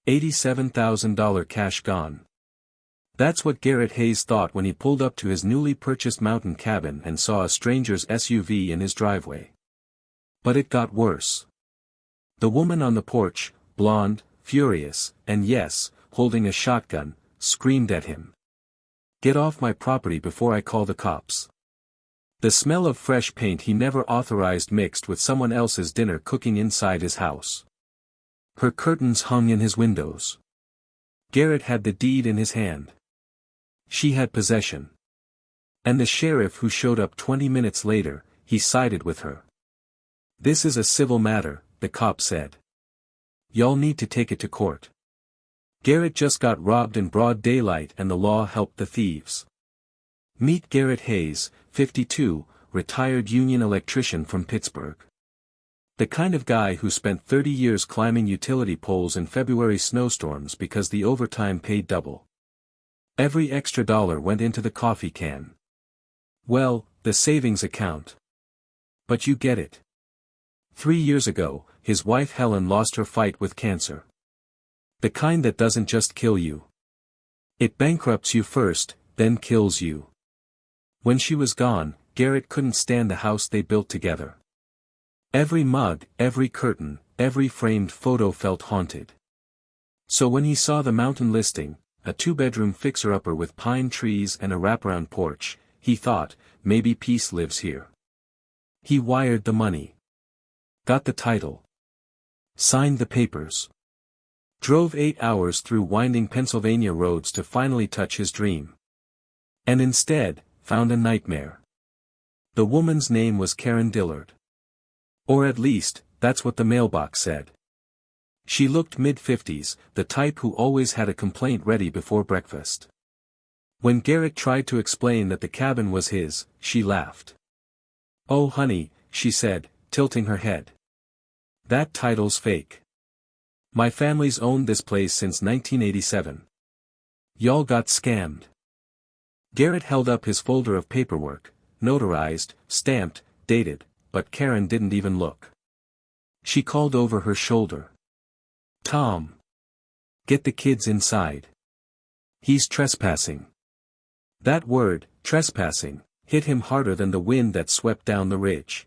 $87,000 cash gone. That's what Garrett Hayes thought when he pulled up to his newly purchased mountain cabin and saw a stranger's SUV in his driveway. But it got worse. The woman on the porch, blonde, furious, and yes, holding a shotgun, screamed at him. "Get off my property before I call the cops." The smell of fresh paint he never authorized mixed with someone else's dinner cooking inside his house. Her curtains hung in his windows. Garrett had the deed in his hand. She had possession. And the sheriff who showed up 20 minutes later, he sided with her. "This is a civil matter," the cop said. "Y'all need to take it to court." Garrett just got robbed in broad daylight and the law helped the thieves. Meet Garrett Hayes, 52, retired union electrician from Pittsburgh. The kind of guy who spent 30 years climbing utility poles in February snowstorms because the overtime paid double. Every extra dollar went into the coffee can. Well, the savings account. But you get it. 3 years ago, his wife Helen lost her fight with cancer. The kind that doesn't just kill you. It bankrupts you first, then kills you. When she was gone, Garrett couldn't stand the house they built together. Every mug, every curtain, every framed photo felt haunted. So when he saw the mountain listing, a 2-bedroom fixer-upper with pine trees and a wraparound porch, he thought, maybe peace lives here. He wired the money. Got the title. Signed the papers. Drove 8 hours through winding Pennsylvania roads to finally touch his dream. And instead, found a nightmare. The woman's name was Karen Dillard. Or at least, that's what the mailbox said. She looked mid-50s, the type who always had a complaint ready before breakfast. When Garrett tried to explain that the cabin was his, she laughed. "Oh honey," she said, tilting her head. "That title's fake. My family's owned this place since 1987. Y'all got scammed." Garrett held up his folder of paperwork, notarized, stamped, dated, but Karen didn't even look. She called over her shoulder. "Tom. Get the kids inside. He's trespassing." That word, trespassing, hit him harder than the wind that swept down the ridge.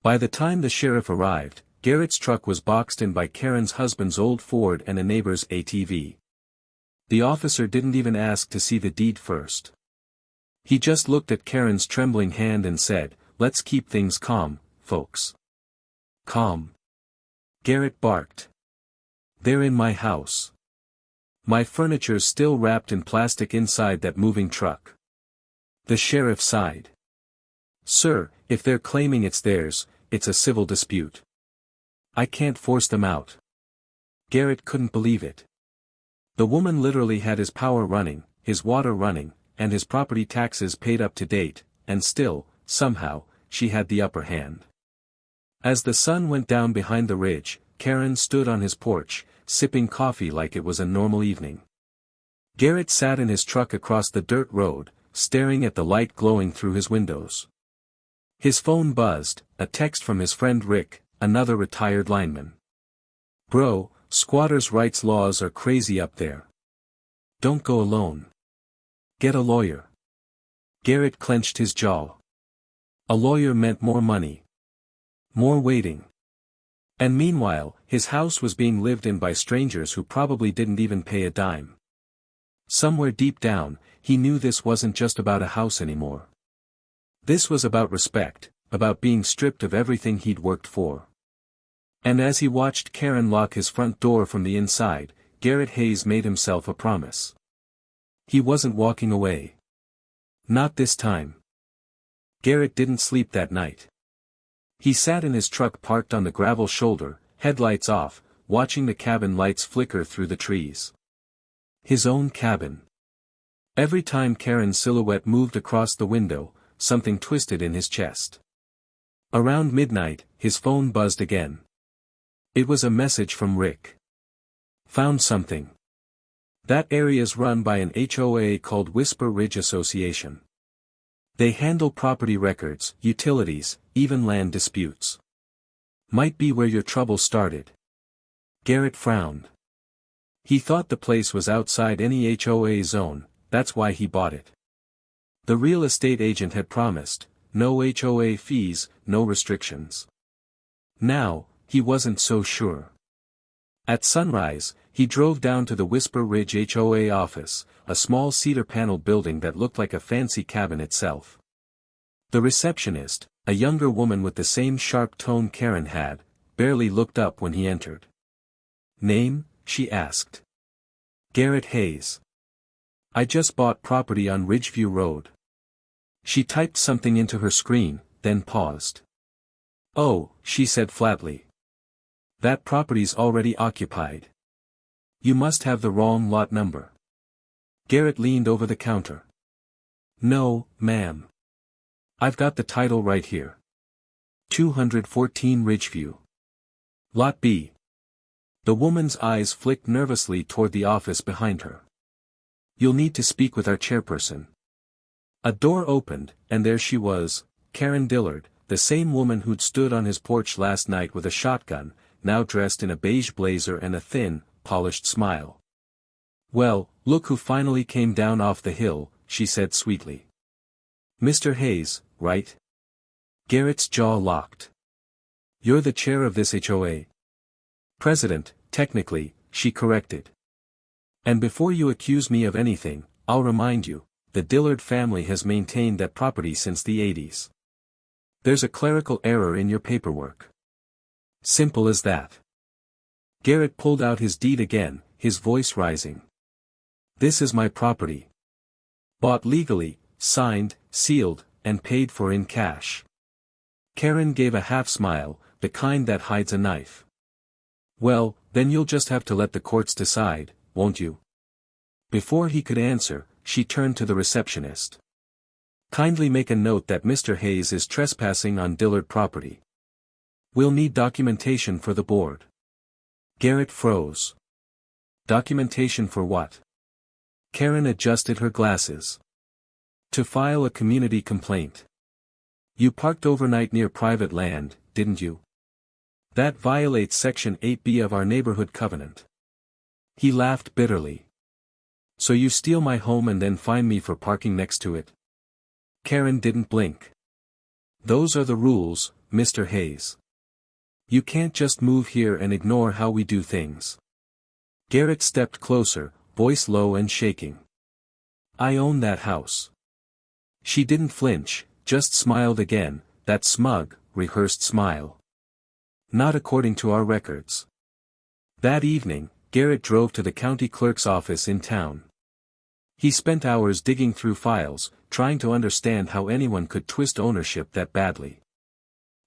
By the time the sheriff arrived, Garrett's truck was boxed in by Karen's husband's old Ford and a neighbor's ATV. The officer didn't even ask to see the deed first. He just looked at Karen's trembling hand and said, "Let's keep things calm, folks." "Calm?" Garrett barked. "They're in my house. My furniture's still wrapped in plastic inside that moving truck." The sheriff sighed. "Sir, if they're claiming it's theirs, it's a civil dispute. I can't force them out." Garrett couldn't believe it. The woman literally had his power running, his water running, and his property taxes paid up to date, and still, somehow, she had the upper hand. As the sun went down behind the ridge, Karen stood on his porch, sipping coffee like it was a normal evening. Garrett sat in his truck across the dirt road, staring at the light glowing through his windows. His phone buzzed, a text from his friend Rick, another retired lineman. "Bro, squatters' rights laws are crazy up there. Don't go alone. Get a lawyer." Garrett clenched his jaw. A lawyer meant more money. More waiting. And meanwhile, his house was being lived in by strangers who probably didn't even pay a dime. Somewhere deep down, he knew this wasn't just about a house anymore. This was about respect, about being stripped of everything he'd worked for. And as he watched Karen lock his front door from the inside, Garrett Hayes made himself a promise. He wasn't walking away. Not this time. Garrett didn't sleep that night. He sat in his truck parked on the gravel shoulder, headlights off, watching the cabin lights flicker through the trees. His own cabin. Every time Karen's silhouette moved across the window, something twisted in his chest. Around midnight, his phone buzzed again. It was a message from Rick. "Found something. That area's run by an HOA called Whisper Ridge Association. They handle property records, utilities, even land disputes. Might be where your trouble started." Garrett frowned. He thought the place was outside any HOA zone, that's why he bought it. The real estate agent had promised, no HOA fees, no restrictions. Now, he wasn't so sure. At sunrise, he drove down to the Whisper Ridge HOA office, a small cedar-paneled building that looked like a fancy cabin itself. The receptionist, a younger woman with the same sharp tone Karen had, barely looked up when he entered. "Name?" she asked. "Garrett Hayes. I just bought property on Ridgeview Road." She typed something into her screen, then paused. "Oh," she said flatly. "That property's already occupied. You must have the wrong lot number." Garrett leaned over the counter. "No, ma'am. I've got the title right here. 214 Ridgeview. Lot B." The woman's eyes flicked nervously toward the office behind her. "You'll need to speak with our chairperson." A door opened, and there she was, Karen Dillard, the same woman who'd stood on his porch last night with a shotgun, now dressed in a beige blazer and a thin, polished smile. "Well, look who finally came down off the hill," she said sweetly. "Mr. Hayes, right?" Garrett's jaw locked. "You're the chair of this HOA?" "President, technically," she corrected. "And before you accuse me of anything, I'll remind you, the Dillard family has maintained that property since the 80s. There's a clerical error in your paperwork. Simple as that." Garrett pulled out his deed again, his voice rising. "This is my property. Bought legally, signed, sealed, and paid for in cash." Karen gave a half-smile, the kind that hides a knife. "Well, then you'll just have to let the courts decide, won't you?" Before he could answer, she turned to the receptionist. "Kindly make a note that Mr. Hayes is trespassing on Dillard property. We'll need documentation for the board." Garrett froze. "Documentation for what?" Karen adjusted her glasses. "To file a community complaint. You parked overnight near private land, didn't you? That violates Section 8B of our neighborhood covenant." He laughed bitterly. "So you steal my home and then fine me for parking next to it?" Karen didn't blink. "Those are the rules, Mr. Hayes. You can't just move here and ignore how we do things." Garrett stepped closer, voice low and shaking. "I own that house." She didn't flinch, just smiled again, that smug, rehearsed smile. "Not according to our records." That evening, Garrett drove to the county clerk's office in town. He spent hours digging through files, trying to understand how anyone could twist ownership that badly.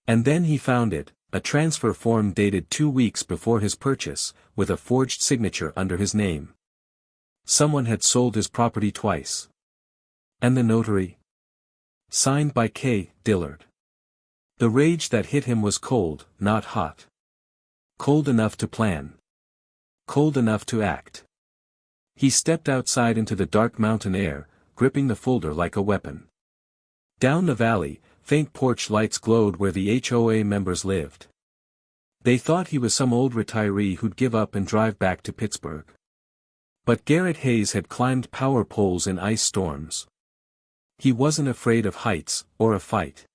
And then he found it, a transfer form dated 2 weeks before his purchase, with a forged signature under his name. Someone had sold his property twice. And the notary? Signed by K. Dillard. The rage that hit him was cold, not hot. Cold enough to plan. Cold enough to act. He stepped outside into the dark mountain air, gripping the folder like a weapon. Down the valley, faint porch lights glowed where the HOA members lived. They thought he was some old retiree who'd give up and drive back to Pittsburgh. But Garrett Hayes had climbed power poles in ice storms. He wasn't afraid of heights, or a fight.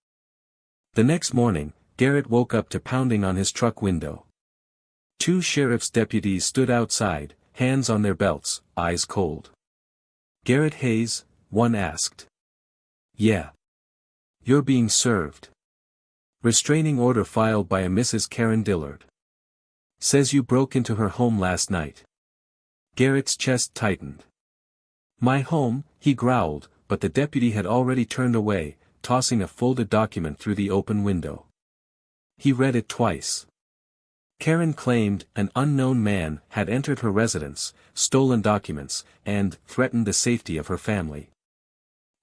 The next morning, Garrett woke up to pounding on his truck window. 2 sheriff's deputies stood outside, hands on their belts, eyes cold. "Garrett Hayes?" one asked. "Yeah. You're being served. Restraining order filed by a Mrs. Karen Dillard. Says you broke into her home last night." Garrett's chest tightened. "My home," he growled, but the deputy had already turned away, tossing a folded document through the open window. He read it twice. Karen claimed an unknown man had entered her residence, stolen documents, and threatened the safety of her family.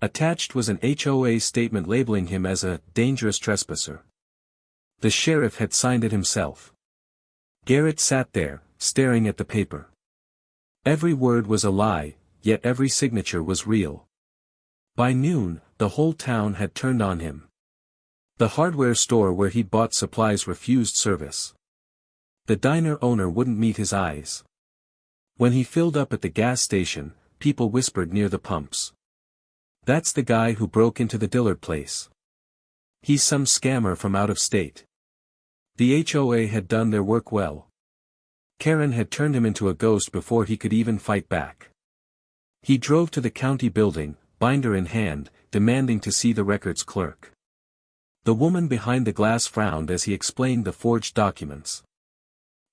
Attached was an HOA statement labeling him as a dangerous trespasser. The sheriff had signed it himself. Garrett sat there, staring at the paper. Every word was a lie, yet every signature was real. By noon, the whole town had turned on him. The hardware store where he'd bought supplies refused service. The diner owner wouldn't meet his eyes. When he filled up at the gas station, people whispered near the pumps. "That's the guy who broke into the Dillard place. He's some scammer from out of state." The HOA had done their work well. Karen had turned him into a ghost before he could even fight back. He drove to the county building, binder in hand, demanding to see the records clerk. The woman behind the glass frowned as he explained the forged documents.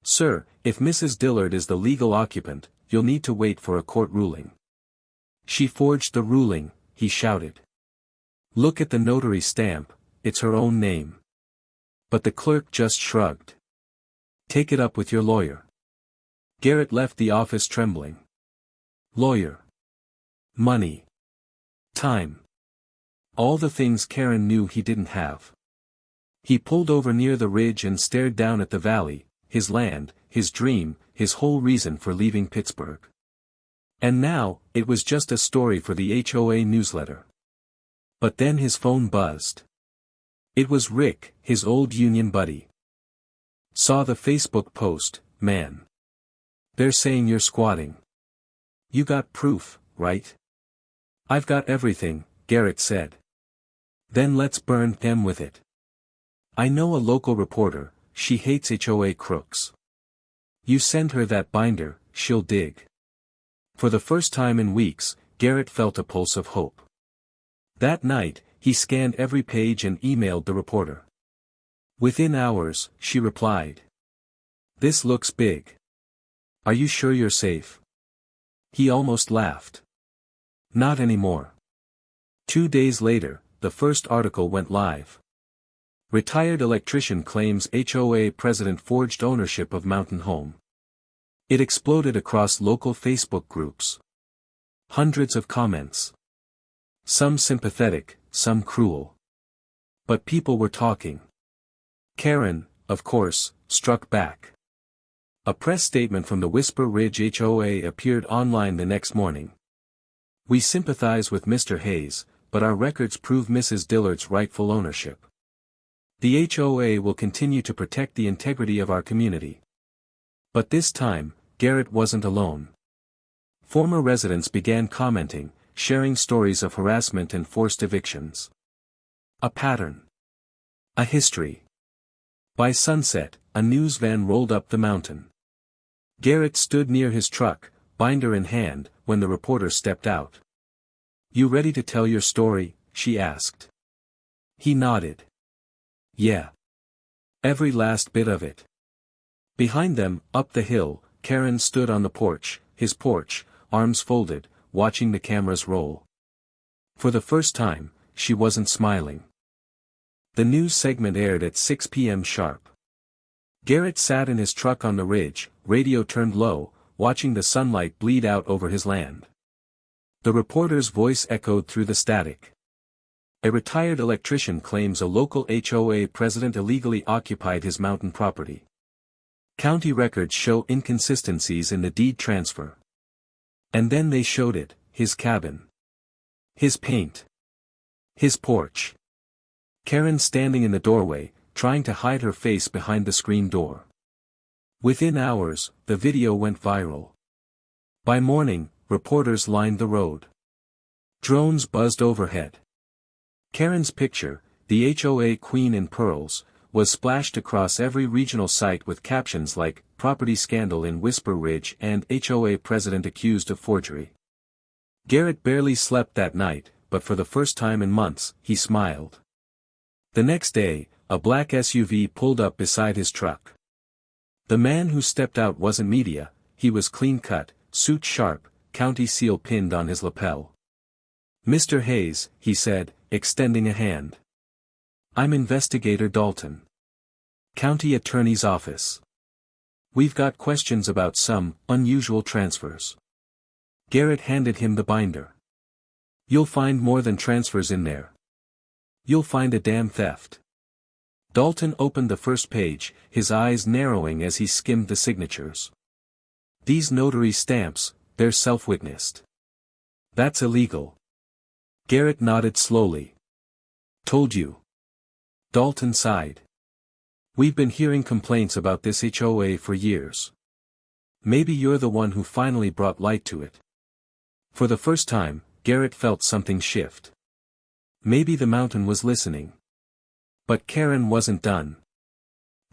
"Sir, if Mrs. Dillard is the legal occupant, you'll need to wait for a court ruling." "She forged the ruling," he shouted. "Look at the notary stamp, it's her own name." But the clerk just shrugged. "Take it up with your lawyer." Garrett left the office trembling. Lawyer. Money. Time. All the things Karen knew he didn't have. He pulled over near the ridge and stared down at the valley, his land, his dream, his whole reason for leaving Pittsburgh. And now, it was just a story for the HOA newsletter. But then his phone buzzed. It was Rick, his old union buddy. "Saw the Facebook post, man. They're saying you're squatting. You got proof, right?" "I've got everything," Garrett said. "Then let's burn them with it. I know a local reporter, she hates HOA crooks. You send her that binder, she'll dig." For the first time in weeks, Garrett felt a pulse of hope. That night, he scanned every page and emailed the reporter. Within hours, she replied. "This looks big. Are you sure you're safe?" He almost laughed. Not anymore. 2 days later, the first article went live. Retired electrician claims HOA president forged ownership of mountain home. It exploded across local Facebook groups. Hundreds of comments. Some sympathetic, some cruel. But people were talking. Karen, of course, struck back. A press statement from the Whisper Ridge HOA appeared online the next morning. "We sympathize with Mr. Hayes, but our records prove Mrs. Dillard's rightful ownership. The HOA will continue to protect the integrity of our community." But this time, Garrett wasn't alone. Former residents began commenting, sharing stories of harassment and forced evictions. A pattern. A history. By sunset, a news van rolled up the mountain. Garrett stood near his truck, binder in hand, when the reporter stepped out. "You ready to tell your story?" she asked. He nodded. "Yeah. Every last bit of it." Behind them, up the hill, Karen stood on the porch, his porch, arms folded, watching the cameras roll. For the first time, she wasn't smiling. The news segment aired at 6 p.m. sharp. Garrett sat in his truck on the ridge, radio turned low, watching the sunlight bleed out over his land. The reporter's voice echoed through the static. A retired electrician claims a local HOA president illegally occupied his mountain property. County records show inconsistencies in the deed transfer. And then they showed it, his cabin. His paint. His porch. Karen standing in the doorway, trying to hide her face behind the screen door. Within hours, the video went viral. By morning, reporters lined the road. Drones buzzed overhead. Karen's picture, the HOA Queen in Pearls, was splashed across every regional site with captions like, "Property Scandal in Whisper Ridge" and "HOA President Accused of Forgery." Garrett barely slept that night, but for the first time in months, he smiled. The next day, a black SUV pulled up beside his truck. The man who stepped out wasn't media, he was clean-cut, suit sharp, county seal pinned on his lapel. "Mr. Hayes," he said, extending a hand. "I'm Investigator Dalton. County Attorney's Office. We've got questions about some unusual transfers." Garrett handed him the binder. "You'll find more than transfers in there. You'll find a damn theft." Dalton opened the first page, his eyes narrowing as he skimmed the signatures. "These notary stamps, they're self-witnessed. That's illegal." Garrett nodded slowly. "Told you." Dalton sighed. "We've been hearing complaints about this HOA for years. Maybe you're the one who finally brought light to it. For the first time, Garrett felt something shift. Maybe the mountain was listening. But Karen wasn't done.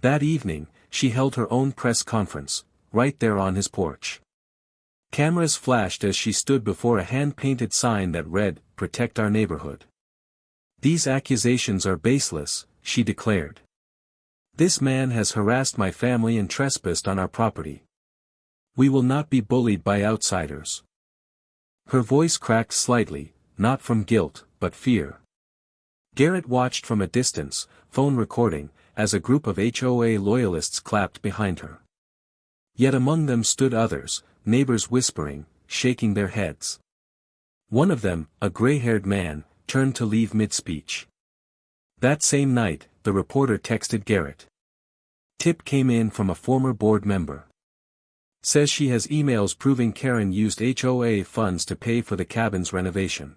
That evening, she held her own press conference, right there on his porch. Cameras flashed as she stood before a hand-painted sign that read, "Protect our neighborhood." "These accusations are baseless," she declared. "This man has harassed my family and trespassed on our property. We will not be bullied by outsiders." Her voice cracked slightly, not from guilt, but fear. Garrett watched from a distance, phone recording, as a group of HOA loyalists clapped behind her. Yet among them stood others, neighbors whispering, shaking their heads. One of them, a gray-haired man, turned to leave mid-speech. That same night, the reporter texted Garrett. Tip came in from a former board member. Says she has emails proving Karen used HOA funds to pay for the cabin's renovation.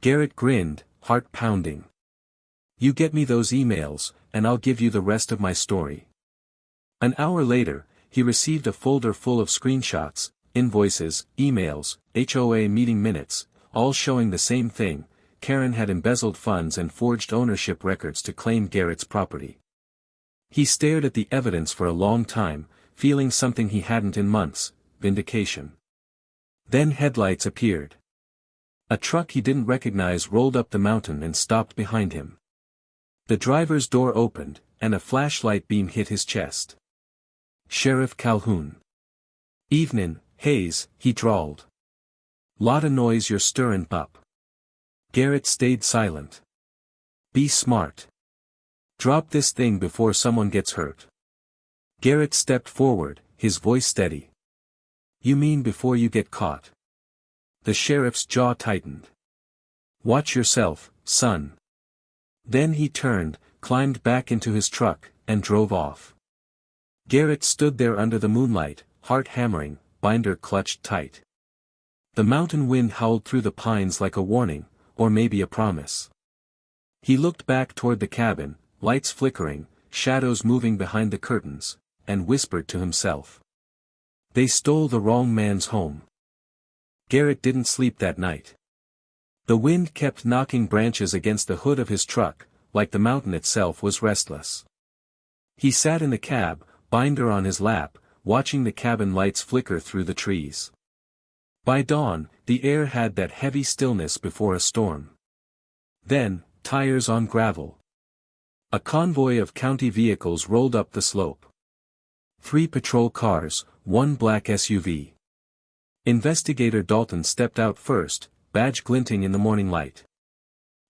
Garrett grinned, heart pounding. "You get me those emails, and I'll give you the rest of my story." An hour later, he received a folder full of screenshots, invoices, emails, HOA meeting minutes, all showing the same thing: Karen had embezzled funds and forged ownership records to claim Garrett's property. He stared at the evidence for a long time, feeling something he hadn't in months: vindication. Then headlights appeared. A truck he didn't recognize rolled up the mountain and stopped behind him. The driver's door opened, and a flashlight beam hit his chest. Sheriff Calhoun. "Evenin', Hayes," he drawled. "Lotta noise you're stirrin' up." Garrett stayed silent. "Be smart. Drop this thing before someone gets hurt." Garrett stepped forward, his voice steady. "You mean before you get caught?" The sheriff's jaw tightened. "Watch yourself, son." Then he turned, climbed back into his truck, and drove off. Garrett stood there under the moonlight, heart hammering, binder clutched tight. The mountain wind howled through the pines like a warning, or maybe a promise. He looked back toward the cabin, lights flickering, shadows moving behind the curtains, and whispered to himself. They stole the wrong man's home. Garrett didn't sleep that night. The wind kept knocking branches against the hood of his truck, like the mountain itself was restless. He sat in the cab, binder on his lap, watching the cabin lights flicker through the trees. By dawn, the air had that heavy stillness before a storm. Then, tires on gravel. A convoy of county vehicles rolled up the slope. 3 patrol cars, 1 black SUV. Investigator Dalton stepped out first, badge glinting in the morning light.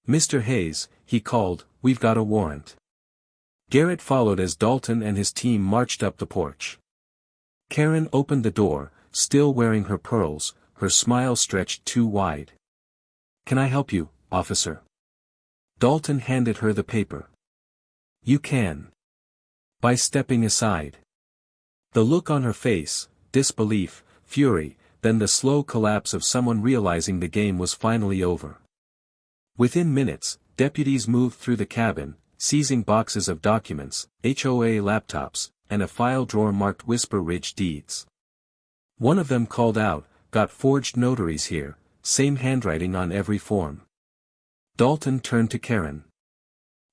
"Mr. Hayes," he called, "we've got a warrant." Garrett followed as Dalton and his team marched up the porch. Karen opened the door, still wearing her pearls, her smile stretched too wide. "Can I help you, officer?" Dalton handed her the paper. "You can. By stepping aside." The look on her face, disbelief, fury, then the slow collapse of someone realizing the game was finally over. Within minutes, deputies moved through the cabin, seizing boxes of documents, HOA laptops, and a file drawer marked Whisper Ridge deeds. One of them called out, "Got forged notaries here, same handwriting on every form." Dalton turned to Karen.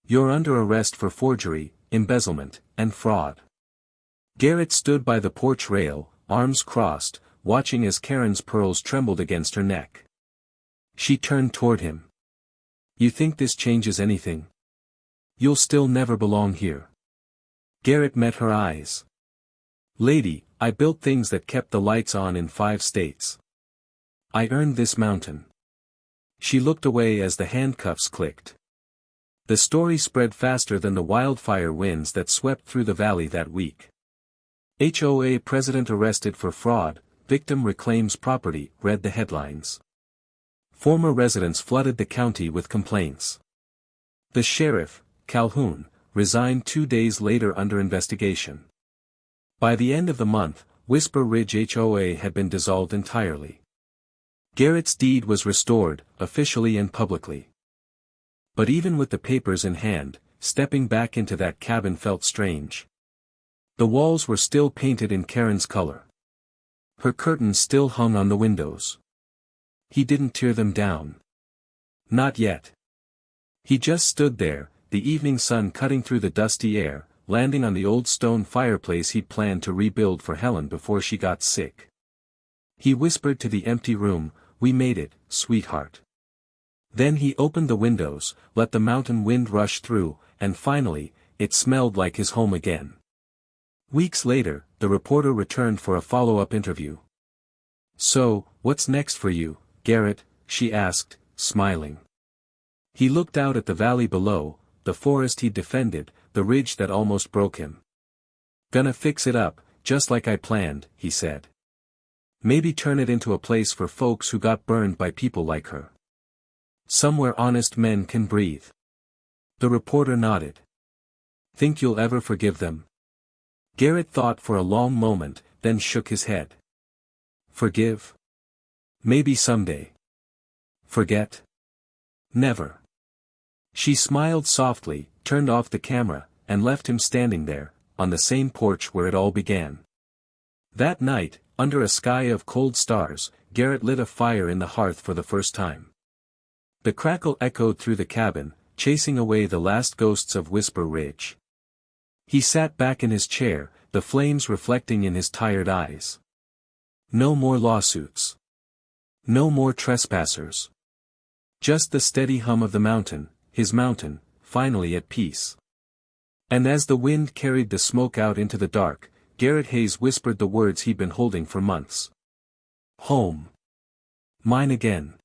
"You're under arrest for forgery, embezzlement, and fraud." Garrett stood by the porch rail, arms crossed, watching as Karen's pearls trembled against her neck. She turned toward him. "You think this changes anything? You'll still never belong here." Garrett met her eyes. "Lady, I built things that kept the lights on in 5 states. I earned this mountain." She looked away as the handcuffs clicked. The story spread faster than the wildfire winds that swept through the valley that week. HOA president arrested for fraud, victim reclaims property, read the headlines. Former residents flooded the county with complaints. The sheriff, Calhoun, resigned 2 days later under investigation. By the end of the month, Whisper Ridge HOA had been dissolved entirely. Garrett's deed was restored, officially and publicly. But even with the papers in hand, stepping back into that cabin felt strange. The walls were still painted in Karen's color. Her curtains still hung on the windows. He didn't tear them down. Not yet. He just stood there, the evening sun cutting through the dusty air, landing on the old stone fireplace he'd planned to rebuild for Helen before she got sick. He whispered to the empty room, "We made it, sweetheart." Then he opened the windows, let the mountain wind rush through, and finally, it smelled like his home again. Weeks later, the reporter returned for a follow-up interview. "So, what's next for you, Garrett?" she asked, smiling. He looked out at the valley below, the forest he'd defended, the ridge that almost broke him. "Gonna fix it up, just like I planned," he said. "Maybe turn it into a place for folks who got burned by people like her. Somewhere honest men can breathe." The reporter nodded. "Think you'll ever forgive them?" Garrett thought for a long moment, then shook his head. "Forgive? Maybe someday. Forget? Never." She smiled softly, turned off the camera, and left him standing there, on the same porch where it all began. That night, under a sky of cold stars, Garrett lit a fire in the hearth for the first time. The crackle echoed through the cabin, chasing away the last ghosts of Whisper Ridge. He sat back in his chair, the flames reflecting in his tired eyes. No more lawsuits. No more trespassers. Just the steady hum of the mountain, his mountain, finally at peace. And as the wind carried the smoke out into the dark, Garrett Hayes whispered the words he'd been holding for months. "Home. Mine again."